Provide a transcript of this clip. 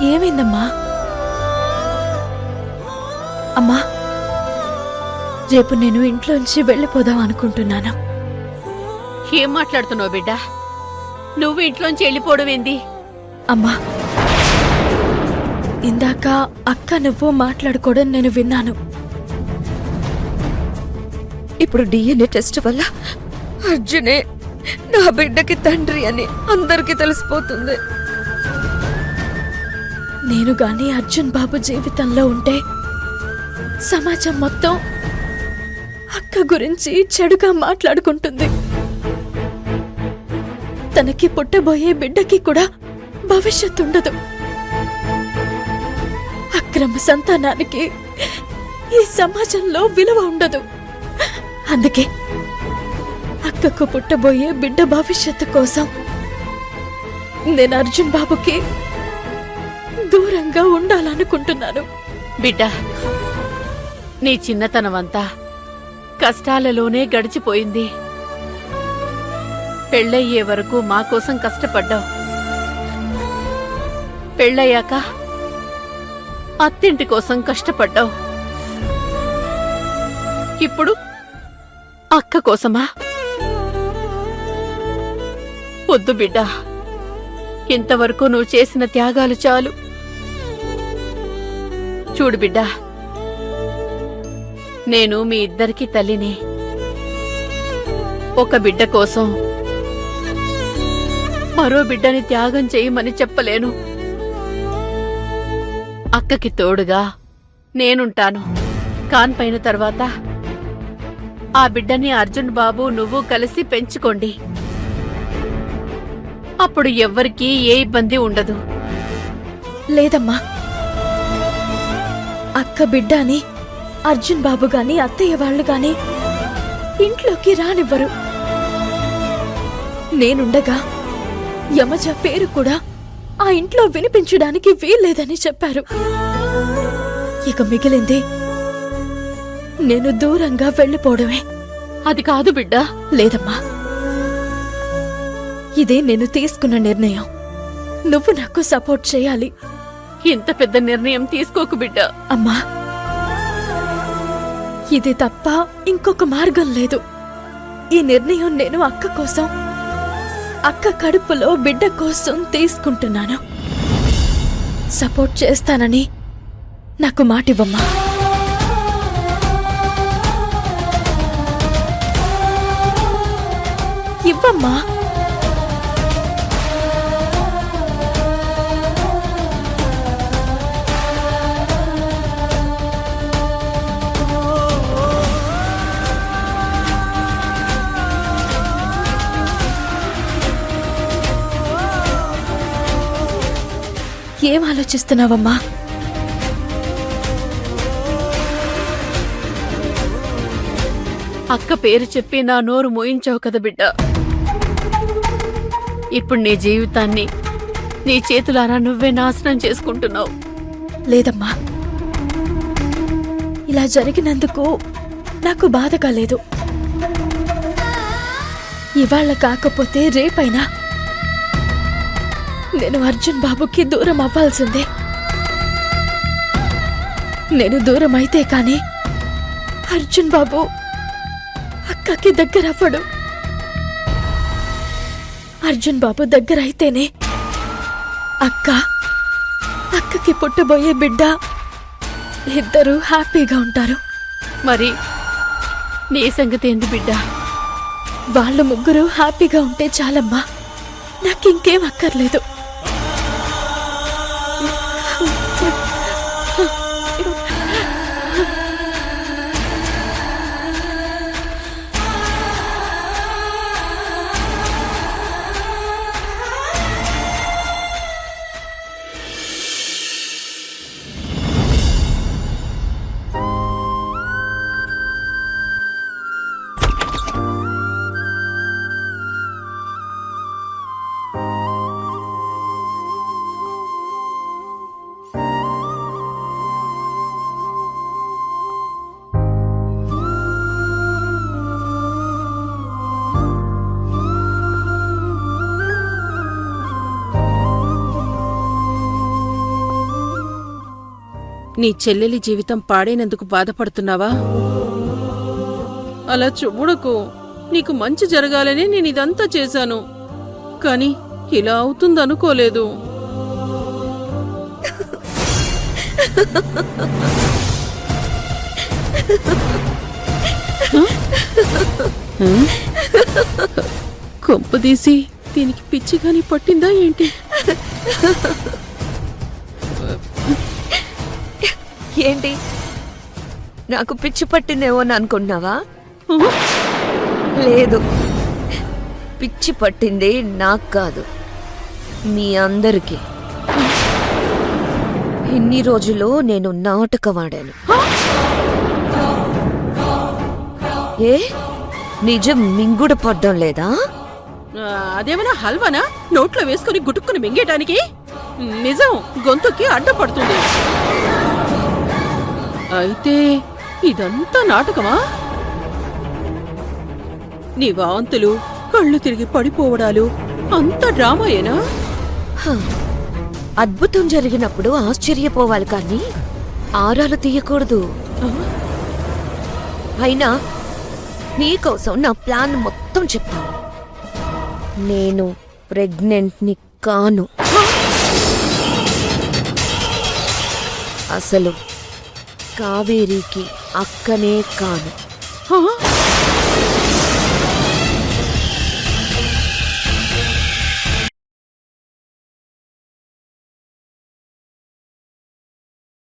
ఏమైందమ్మా? అమ్మా, రేపు నేను ఇంట్లోంచి వెళ్ళిపోదాం అనుకుంటున్నాను. ఏం మాట్లాడుతున్నావు బిడ్డ? నువ్వు ఇంట్లోంచి వెళ్ళిపోవడం ఏంది? అమ్మా, ఇందాక అక్క నువ్వు మాట్లాడుకోవడం నేను విన్నాను. ఇప్పుడు డిఎన్ఏ టెస్ట్ వల్ల అర్జునే నా బిడ్డకి తండ్రి అని అందరికీ తెలిసిపోతుంది. నేను గాని అర్జున్ బాబు జీవితంలో ఉంటే సమాజం మొత్తం అక్క గురించి చెడుగా మాట్లాడుకుంటుంది. తనకి పుట్టబోయే బిడ్డకి కూడా భవిష్యత్తు ఉండదు. అక్రమ సంతానానికి ఈ సమాజంలో విలువ ఉండదు. అందుకే అక్కకు పుట్టబోయే బిడ్డ భవిష్యత్తు కోసం నేను అర్జున్ బాబుకి దూరంగా ఉండాలనుకుంటున్నాను. బిడ్డ, నీ చిన్నతనమంతా కష్టాలలోనే గడిచిపోయింది. పెళ్ళయ్యే వరకు మా కోసం కష్టపడ్డావు. పెళ్ళయ్యాక అత్తింటి కోసం కష్టపడ్డావు. ఇప్పుడు అక్క కోసమా? వద్దు బిడ్డ, ఇంతవరకు నువ్వు చేసిన త్యాగాలు చాలు. చూడు బిడ్డ, నేను మీ ఇద్దరికీ తల్లిని. ఒక బిడ్డ కోసం మరో బిడ్డని త్యాగం చేయమని చెప్పలేను. అక్కకి తోడుగా నేనుంటాను. కాన్పైన తర్వాత ఆ బిడ్డని అర్జున్ బాబు నువ్వు కలిసి పెంచుకోండి. అప్పుడు ఎవ్వరికీ ఏ ఇబ్బంది ఉండదు. లేదమ్మా, అక్క బిడ్డ అని అర్జున్ బాబు గాని అత్తయ్య వాళ్ళు గాని ఇంట్లోకి రానివ్వరు. నేనుండగా యమజ పేరు కూడా ఆ ఇంట్లో వినిపించడానికి వీల్లేదని చెప్పారు. ఇక మిగిలింది నేను దూరంగా వెళ్ళిపోవడమే. అది కాదు బిడ్డా. లేదమ్మా, ఇదే నేను తీసుకున్న నిర్ణయం. నువ్వు నాకు సపోర్ట్ చేయాలి. ఇంత పెద్ద నిర్ణయం తీసుకోకు బిడ్డా. అమ్మా, ఇది తప్ప ఇంకొక మార్గం లేదు. ఈ నిర్ణయం నేను అక్క కోసం, అక్క కడుపులో బిడ్డ కోసం తీసుకుంటున్నాను. సపోర్ట్ చేస్తానని నాకు మాటివ్వమ్మా. ఇవ్వమ్మా. ఏం ఆలోచిస్తున్నావమ్మా? అక్క పేరు చెప్పి నా నోరు మోయించావు కదా బిడ్డ. ఇప్పుడు నీ జీవితాన్ని నీ చేతులారా నువ్వే నాశనం చేసుకుంటున్నావు. లేదమ్మా, ఇలా జరిగినందుకు నాకు బాధగా లేదు. ఇవాళ కాకపోతే రేపైనా నేను అర్జున్ బాబుకి దూరం అవ్వాల్సిందే. నేను దూరం అయితే కాని అర్జున్ బాబు అక్కకి దగ్గర అవ్వడు. అర్జున్ బాబు దగ్గర అయితేనే అక్కకి పుట్టబోయే బిడ్డ ఇద్దరూ హ్యాపీగా ఉంటారు. మరి నీ సంగతి ఏంది బిడ్డ? వాళ్ళు ముగ్గురు హ్యాపీగా ఉంటే చాలమ్మా, నాకింకేం అక్కర్లేదు. నీ చెల్లెలి జీవితం పాడైనందుకు బాధపడుతున్నావా? అలా చూడకు. నీకు మంచి జరగాలని నేనిదంతా చేశాను, కాని ఇలా అవుతుందనుకోలేదు. కొంపదీసి దీనికి పిచ్చిగాని పట్టిందా ఏంటి? ఏంటి, నాకు పిచ్చి పట్టిందేమో అని అనుకుంటున్నావా? లేదు, పిచ్చి పట్టింది నాకు కాదు, మీ అందరికీ. ఇన్ని రోజులు నేను నాటకవాడాను. ఏ నిజం మింగుడు పడ్డం లేదా? అదేమన్నా హల్వానా నోట్లో వేసుకుని గుటుక్కుని మింగేయటానికి? నిజం గొంతుకి అడ్డపడుతుంది. అయితే ఇదంతా నాటకమా? నీ వాంతులు, కళ్ళు తిరిగి పడిపోవడాలు అంతా డ్రామాయేనా? అద్భుతం జరిగినప్పుడు ఆశ్చర్యపోవాలి కానీ ఆరాలు తీయకూడదు. అయినా నీకోసం నా ప్లాన్ మొత్తం చెప్తాను. నేను ప్రెగ్నెంట్ని కాను. అసలు కావేరికి అక్కనే కాను.